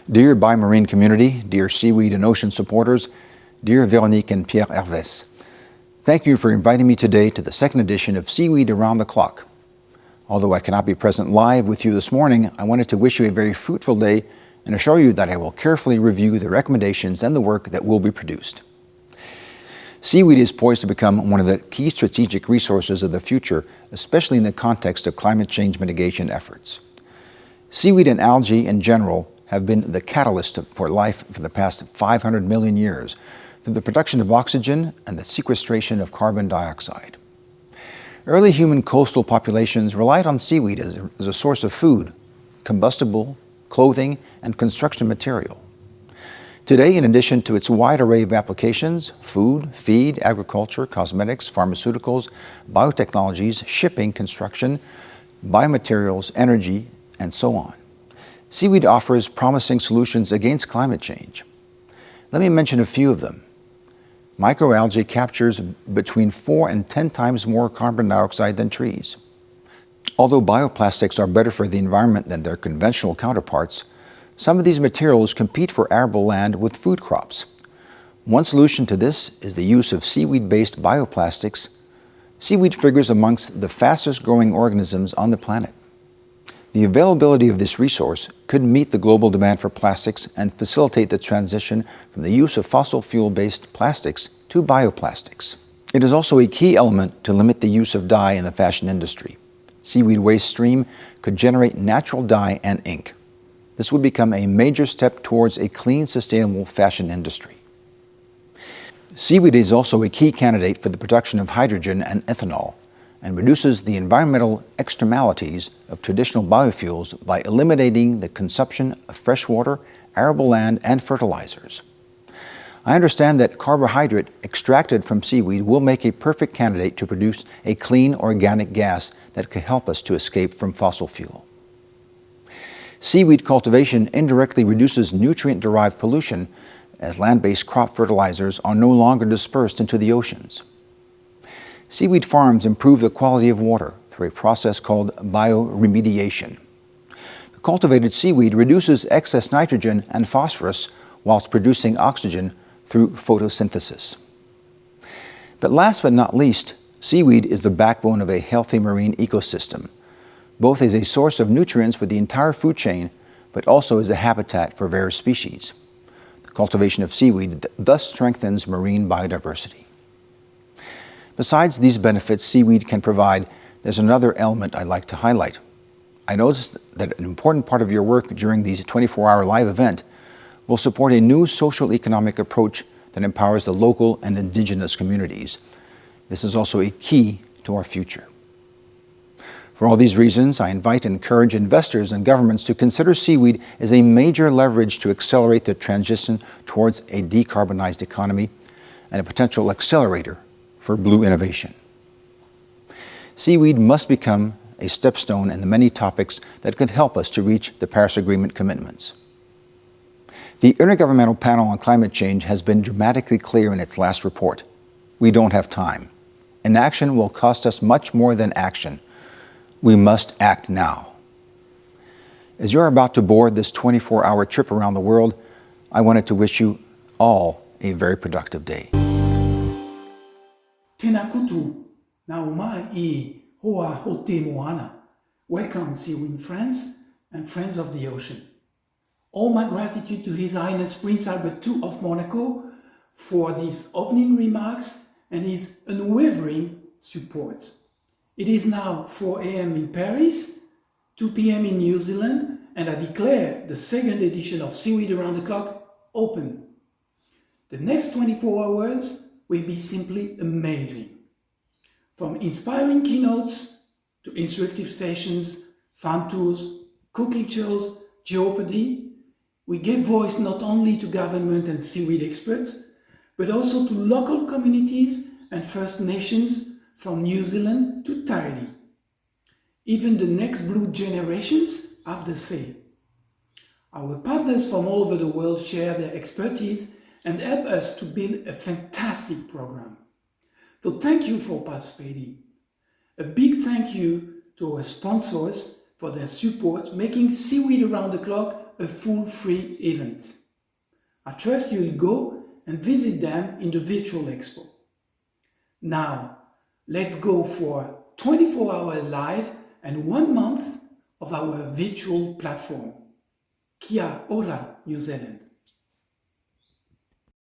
Dear BioMarine community, dear seaweed and ocean supporters, dear Véronique and Pierre Erwes, thank you for inviting me today to the second edition of Seaweed Around the Clock. Although I cannot be present live with you this morning, I wanted to wish you a very fruitful day and assure you that I will carefully review the recommendations and the work that will be produced. Seaweed is poised to become one of the key strategic resources of the future, especially in the context of climate change mitigation efforts. Seaweed and algae in general have been the catalyst for life for the past 500 million years through the production of oxygen and the sequestration of carbon dioxide. Early human coastal populations relied on seaweed as a source of food, combustible, clothing, and construction material. Today, in addition to its wide array of applications, food, feed, agriculture, cosmetics, pharmaceuticals, biotechnologies, shipping, construction, biomaterials, energy, and so on, seaweed offers promising solutions against climate change. Let me mention a few of them. Microalgae captures between 4 and 10 times more carbon dioxide than trees. Although bioplastics are better for the environment than their conventional counterparts, some of these materials compete for arable land with food crops. One solution to this is the use of seaweed-based bioplastics. Seaweed figures amongst the fastest-growing organisms on the planet. The availability of this resource could meet the global demand for plastics and facilitate the transition from the use of fossil fuel-based plastics to bioplastics. It is also a key element to limit the use of dye in the fashion industry. Seaweed waste stream could generate natural dye and ink. This would become a major step towards a clean, sustainable fashion industry. Seaweed is also a key candidate for the production of hydrogen and ethanol, and reduces the environmental externalities of traditional biofuels by eliminating the consumption of freshwater, arable land, and fertilizers. I understand that carbohydrate extracted from seaweed will make a perfect candidate to produce a clean organic gas that could help us to escape from fossil fuel. Seaweed cultivation indirectly reduces nutrient-derived pollution as land-based crop fertilizers are no longer dispersed into the oceans. Seaweed farms improve the quality of water through a process called bioremediation. The cultivated seaweed reduces excess nitrogen and phosphorus whilst producing oxygen through photosynthesis. But last but not least, seaweed is the backbone of a healthy marine ecosystem, both as a source of nutrients for the entire food chain, but also as a habitat for various species. The cultivation of seaweed thus strengthens marine biodiversity. Besides these benefits seaweed can provide, there's another element I'd like to highlight. I noticed that an important part of your work during these 24-hour live event will support a new social economic approach that empowers the local and indigenous communities. This is also a key to our future. For all these reasons, I invite and encourage investors and governments to consider seaweed as a major leverage to accelerate the transition towards a decarbonized economy and a potential accelerator for blue innovation. Seaweed must become a stepstone in the many topics that could help us to reach the Paris Agreement commitments. The Intergovernmental Panel on Climate Change has been dramatically clear in its last report. We don't have time. Inaction will cost us much more than action. We must act now. As you're about to board this 24-hour trip around the world, I wanted to wish you all a very productive day. Tēnā kutu, nā umai I hoa ho te moana. Welcome, seaweed friends and friends of the ocean. All my gratitude to His Highness Prince Albert II of Monaco for these opening remarks and his unwavering support. It is now 4 a.m. in Paris, 2 p.m. in New Zealand, and I declare the second edition of Seaweed Around the Clock open. The next 24 hours will be simply amazing. From inspiring keynotes to instructive sessions, farm tours, cooking shows, Jeopardy, we give voice not only to government and seaweed experts, but also to local communities and First Nations from New Zealand to Tahiti. Even the next blue generations have the say. Our partners from all over the world share their expertise and help us to build a fantastic program. So thank you for participating. A big thank you to our sponsors for their support, making Seaweed Around the Clock a full free event. I trust you'll go and visit them in the virtual expo. Now, let's go for 24-hour live and 1 month of our virtual platform. Kia ora, New Zealand.